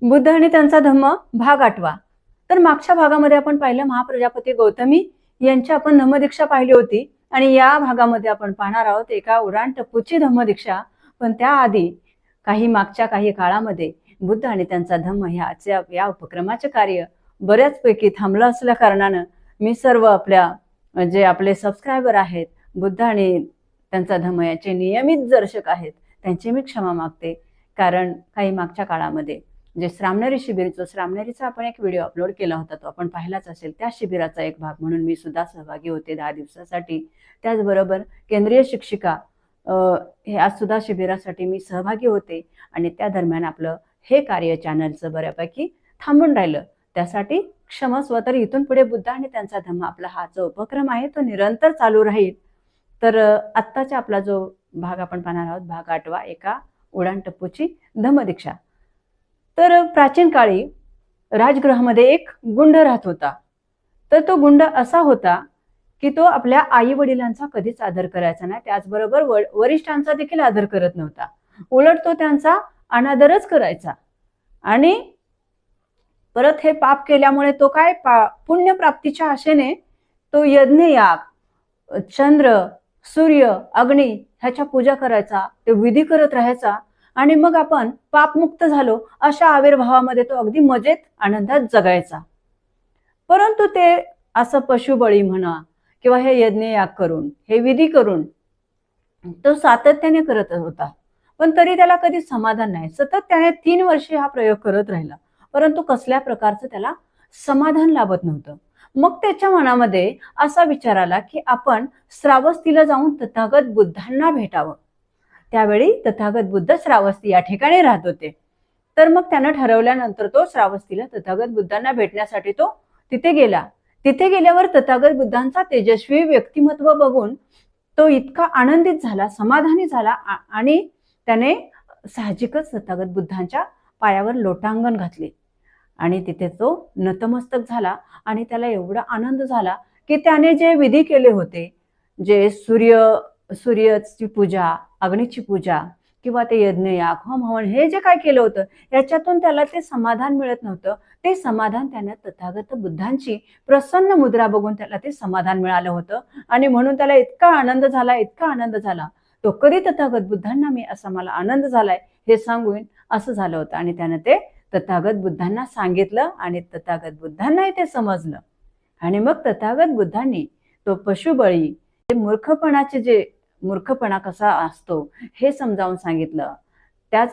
बुद्ध आणि त्यांचा धम्म भाग 8. तर मागच्या भागामध्ये आपण पाहिलं महाप्रजापती गौतमी यांची आपण धम्मदीक्षा पाहिली होती आणि या भागामध्ये आपण पाहणार आहोत एका उडाणटप्पूची धम्मदीक्षा. पण त्याआधी मागच्या काही काळामध्ये बुद्ध आणि त्यांचा धम्म या उपक्रमाचे कार्य बऱ्याचपैकी थांबलं असल्या कारणानं मी सर्व जे आपले सबस्क्रायबर आहेत, बुद्ध आणि त्यांचा धम्म याचे नियमित दर्शक आहेत, त्यांची मी क्षमा मागते. कारण काही मागच्या काळामध्ये जे श्रामणेरी श्रामणेरीचा आपण एक व्हिडिओ अपलोड केला होता, तो आपण पाहिलाच असेल. त्या शिबिराचा एक भाग म्हणून मी सुद्धा सहभागी होते 10 दिवसासाठी. त्याचबरोबर केंद्रीय शिक्षिका ह्या सुद्धा शिबिरासाठी मी सहभागी होते आणि त्या दरम्यान आपलं हे कार्य चॅनलचं बऱ्यापैकी थांबून राहिलं. त्यासाठी क्षमस्व. तर इथून पुढे बुद्ध आणि त्यांचा धम्म आपला हा जो उपक्रम आहे तो निरंतर चालू राहील. तर आत्ताचा आपला जो भाग आपण पाहणार आहोत, भाग 8, एका उडाणटप्पूची धम्मदीक्षा. तर प्राचीन काळी राजगृहामध्ये एक गुंड राहत होता. तर तो गुंड असा होता की तो आपल्या आई वडिलांचा कधीच आदर करायचा नाही, त्याचबरोबर वरिष्ठांचा देखील आदर करत नव्हता. उलट तो त्यांचा अनादरच करायचा. आणि परत हे पाप केल्यामुळे तो काय पुण्यप्राप्तीच्या आशेने तो यज्ञयाग, चंद्र, सूर्य, अग्नी ह्याच्या पूजा करायचा, ते विधी करत राहायचा. आणि मग आपण पापमुक्त झालो अशा आविर्भावामध्ये तो अगदी मजेत आनंदात जगायचा. परंतु ते असं पशुबळी म्हणा किंवा हे यज्ञयाग करून, हे विधी करून तो सातत्याने करत होता. पण तरी त्याला कधी समाधान नाही. सतत त्याने 3 वर्षे हा प्रयोग करत राहिला, परंतु कसल्या प्रकारचं त्याला समाधान लाभत नव्हतं. मग त्याच्या मनामध्ये असा विचार आला की आपण श्रावस्तीला जाऊन तथागत बुद्धांना भेटावं. त्यावेळी तथागत बुद्ध श्रावस्ती या ठिकाणी राहत होते. तर मग त्यानं ठरवल्यानंतर तो श्रावस्तीला तथागत बुद्धांना भेटण्यासाठी तो तिथे गेला. तिथे गेल्यावर तथागत बुद्धांचा तेजस्वी व्यक्तिमत्व बघून तो इतका आनंदित झाला, समाधानी झाला आणि त्याने साहजिकच तथागत बुद्धांच्या पायावर लोटांगण घातले आणि तिथे तो नतमस्तक झाला. आणि त्याला एवढा आनंद झाला की त्याने जे विधी केले होते, जे सूर्याची पूजा, अग्नीची पूजा किंवा ते यज्ञयाग, होम हवन, हे जे काय केलं होतं याच्यातून त्याला ते समाधान मिळत नव्हतं. ते समाधान त्याने तथागत बुद्धांची प्रसन्न मुद्रा बघून त्याला ते समाधान मिळालं होतं. आणि म्हणून त्याला इतका आनंद झाला, तो कधी तथागत बुद्धांना मी असा मला आनंद झालाय हे सांगून असं झालं होतं. आणि त्यानं ते तथागत बुद्धांना सांगितलं आणि तथागत बुद्धांनाही ते समजलं. आणि मग तथागत बुद्धांनी तो पशुबळी, मूर्खपणा कसा असतो हे समजावून सांगितलं. त्याच